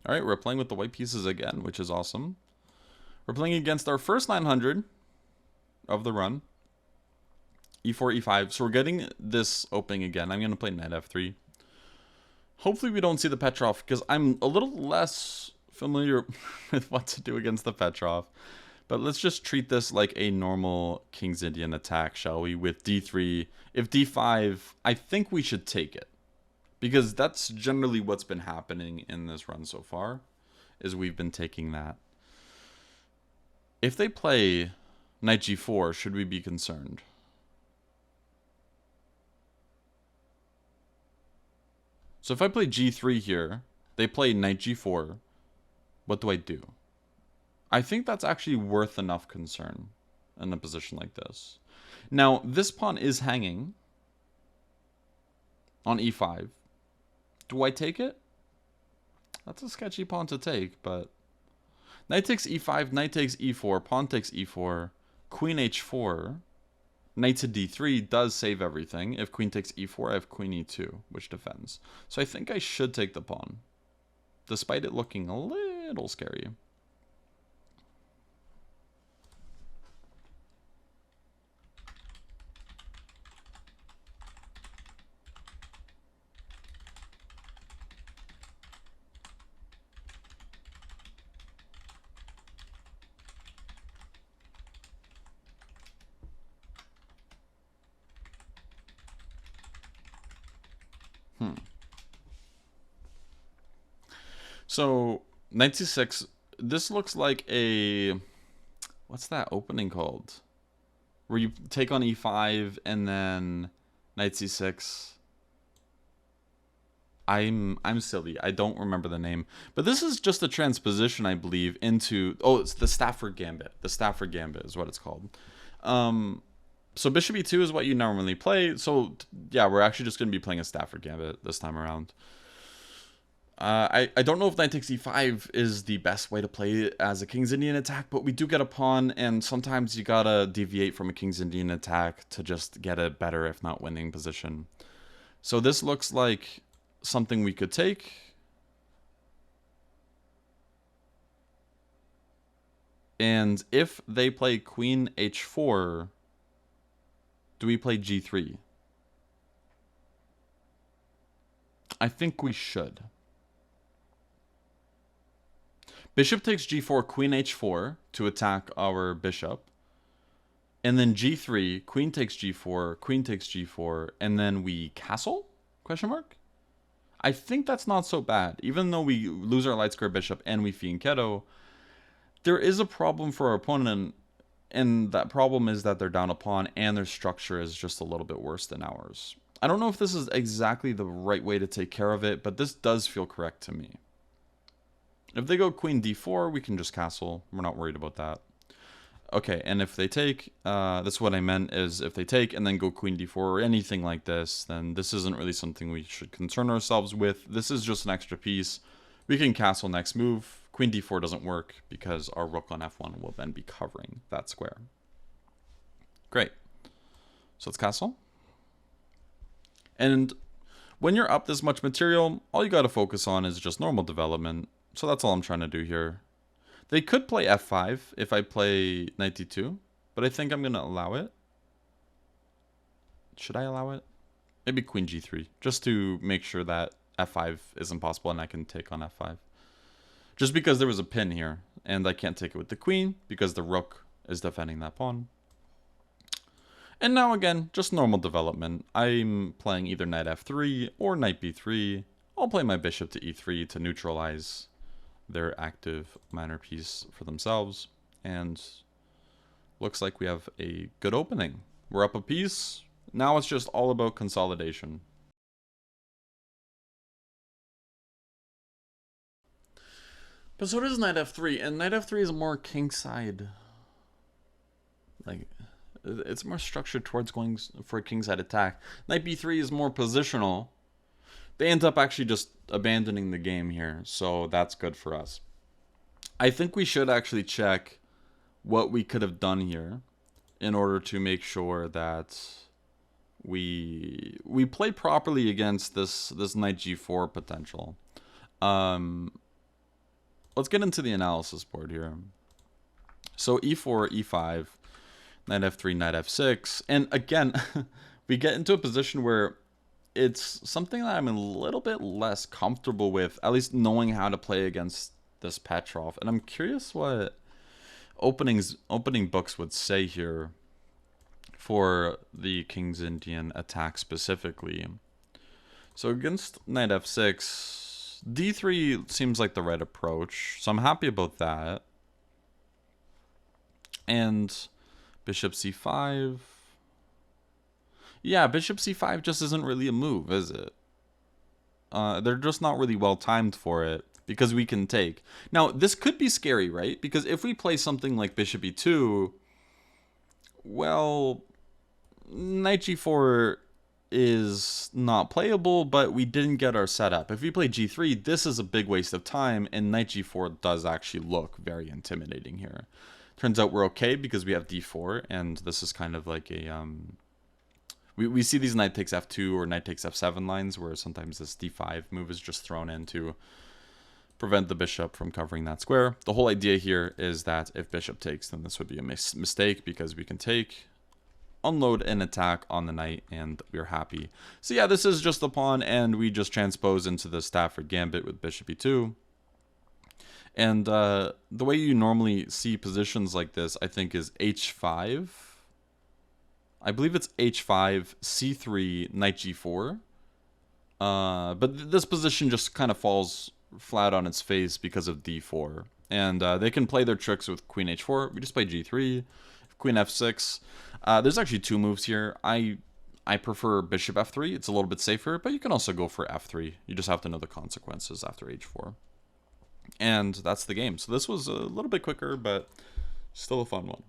All right, we're playing with the white pieces again, which is awesome. We're playing against our first 900 of the run. E4, E5. So we're getting this opening again. I'm going to play knight F3. Hopefully we don't see the Petrov, because I'm a little less familiar with what to do against the Petrov. But let's just treat this like a normal King's Indian attack, shall we? With D3. If D5, I think we should take it. Because that's generally what's been happening in this run so far, is we've been taking that. If they play knight G4, should we be concerned? So if I play G3 here, they play knight G4, what do I do? I think that's actually worth enough concern in a position like this. Now, this pawn is hanging on E5. Do I take it? That's a sketchy pawn to take, but... Knight takes E5, knight takes E4, pawn takes E4, queen H4, knight to D3 does save everything. If queen takes E4, I have queen E2, which defends. So I think I should take the pawn, despite it looking a little scary. So, knight c6, this looks like a... What's that opening called? Where you take on e5 and then knight c6. I'm silly. I don't remember the name. But this is just a transposition, I believe, into... Oh, it's the Stafford Gambit. The Stafford Gambit is what it's called. So bishop e2 is what you normally play. So, yeah, we're actually just going to be playing a Stafford Gambit this time around. I don't know if knight takes e5 is the best way to play it as a King's Indian attack, but we do get a pawn, and sometimes you gotta deviate from a King's Indian attack to just get a better, if not winning, position. So this looks like something we could take. And if they play queen h4, do we play g3? I think we should. Bishop takes g4, queen h4 to attack our bishop. And then g3, queen takes g4, queen takes g4, and then we castle? Question mark? I think that's not so bad. Even though we lose our light square bishop and we fianchetto, there is a problem for our opponent, and that problem is that they're down a pawn and their structure is just a little bit worse than ours. I don't know if this is exactly the right way to take care of it, but this does feel correct to me. If they go queen d4, we can just castle. We're not worried about that. Okay, and if they take, that's what I meant, is if they take and then go queen d4 or anything like this, then this isn't really something we should concern ourselves with. This is just an extra piece. We can castle next move. Queen d4 doesn't work because our rook on f1 will then be covering that square. Great. So let's castle. And when you're up this much material, all you got to focus on is just normal development. So that's all I'm trying to do here. They could play f5 if I play knight d2, but I think I'm going to allow it. Should I allow it? Maybe queen g3, just to make sure that f5 isn't possible and I can take on f5. Just because there was a pin here, and I can't take it with the queen because the rook is defending that pawn. And now again, just normal development. I'm playing either knight f3 or knight b3. I'll play my bishop to e3 to neutralize their active minor piece for themselves, and looks like we have a good opening. We're up a piece. Now it's just all about consolidation. But so does knight f3, and knight f3 is more kingside. Like, it's more structured towards going for a kingside attack. Knight b3 is more positional. They end up actually just abandoning the game here, so that's good for us. I think we should actually check what we could have done here in order to make sure that we play properly against this knight g4 potential. let's get into the analysis board here. So e4, e5, knight f3, knight f6. And again, we get into a position where it's something that I'm a little bit less comfortable with, at least knowing how to play against this Petrov. And I'm curious what opening books would say here for the King's Indian attack specifically. So against knight f6, d3 seems like the right approach, so I'm happy about that. And bishop c5. Yeah, bishop c5 just isn't really a move, is it? They're just not really well timed for it, because we can take. Now, this could be scary, right? Because if we play something like bishop e2, well, knight g4 is not playable, but we didn't get our setup. If we play g3, this is a big waste of time, and knight g4 does actually look very intimidating here. Turns out we're okay because we have d4, and this is kind of like a... We see these knight takes f2 or knight takes f7 lines where sometimes this d5 move is just thrown in to prevent the bishop from covering that square. The whole idea here is that if bishop takes, then this would be a mistake because we can take, unload an attack on the knight, and we're happy. So yeah, this is just a pawn, and we just transpose into the Stafford Gambit with bishop e2. And the way you normally see positions like this, I think, is h5. I believe it's h5, c3, knight g4. But this position just kind of falls flat on its face because of d4. And they can play their tricks with queen h4. We just play g3, queen f6. There's actually two moves here. I prefer bishop f3. It's a little bit safer, but you can also go for f3. You just have to know the consequences after h4. And that's the game. So this was a little bit quicker, but still a fun one.